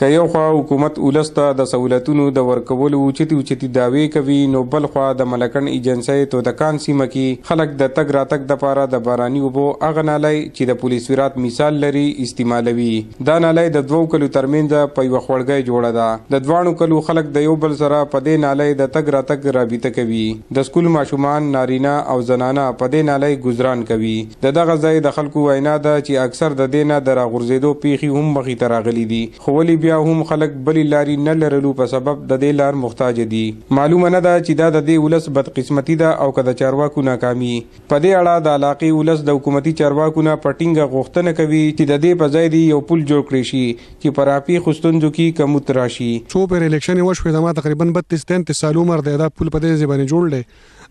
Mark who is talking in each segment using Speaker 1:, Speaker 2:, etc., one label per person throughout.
Speaker 1: که یو خوا حکومت ولس ته د سہولتونو د ورکولو اوچتي دعوې کوي، نو بل خوا د ملکن ایجنسۍ توتکان سیمه کې خلک د تګ راتګ دپاره د باراني اوبو هغه نالی چې د پولیس ویرات مثال لري استعمالوي. دا نالی د 2 کلو ترمنځ په یوه خوړګۍ جوړه ده. د 2 کلو خلک د یو بل سره په دې نالی د تګ راتګ رابطه کوي. د سکول ماشومان نارینه او زنانه په دې نالی ګزران کوي. د دغه ځای د خلکو وینا ده چې اکثر د دې نه د راغورځېدو پیښې هم مخې ته راغلي دي، خو ولې بیا هم خلک بلې لارې نه لرلو په سبب د دې لار محتاج دي. معلومه نه ده چې دا د دې ولس بدقسمتي ده او که د چارواکو ناکامي. په دې اړه د علاقې ولس د حکومتي چارواکو نه په ټینګه غوښتنه کوي چې د دې په ځای دې یو پل جوړ کړی شي چې په راپېښو ستونزو کې کموت راشي.
Speaker 2: څو پرې الیکشن وشوې، زما تقریبا 32-33 سال عمر دی. دا پل په دې ځای باندې جوړ دی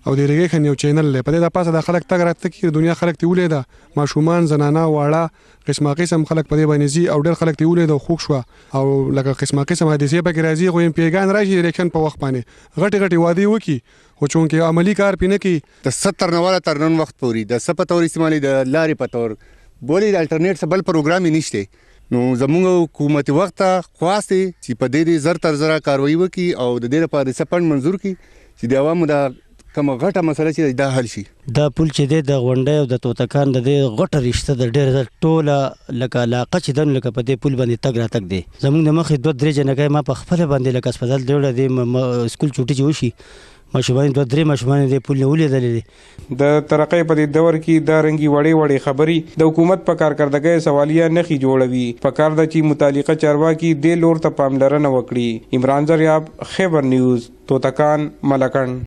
Speaker 2: او د اریګیشن یو چینل دی. په دې د پاسه د خلک تګ راتګ کې دنیا خلک ته ولیده، ماشومان، زنانه، واړه، قسمه قسم خلک په دې باندې ځي او ډېر خلک ته ولیده او خوښ شوه. او لکه قسمه قسم حادثې پکې راځي، خو MP ګان راشي الیکشن په وخت باندې غټې وعدې وکړي، خو چونکې عملي کار پې نه کوي.
Speaker 3: د 70 نه تر نن وخت پورې د څه په تور استعمالي د لارې په تور بولې د الټرنیټ څه بل پروګرام یې نشته. نو زموږ حکومت وخت خواستې چې په دې زر تر زره کاروایي وکړي او د دې لپاره سپند منظور کړي چې د عوامو د کومه غټه مسله چې دا حل شي.
Speaker 4: دا پل چې دی د غونډۍ او د توتکان د دې غټه رشته د ډېر ټوله لکه علاقه چې ده نو لکه په دې پل باندې تګ راتګ دی. زموږ د مخې 2-3 جنګۍ ما په خپله باندې لکه هسپتال جوړه دی، سکول چوټي چې وشي ماشومان 2-3 ماشومان دې پل نه ولیدلې دي.
Speaker 1: د ترقۍ په دې دور کې دا رنګي وړې خبرې د حکومت په کارکردګۍ سوالیه نښې جوړوي. په کار ده چې متعلقه چارواکي دې لور ته پاملرنه وکړي. عمران زریاب، خیبر نیوز، توتکان، ملکن.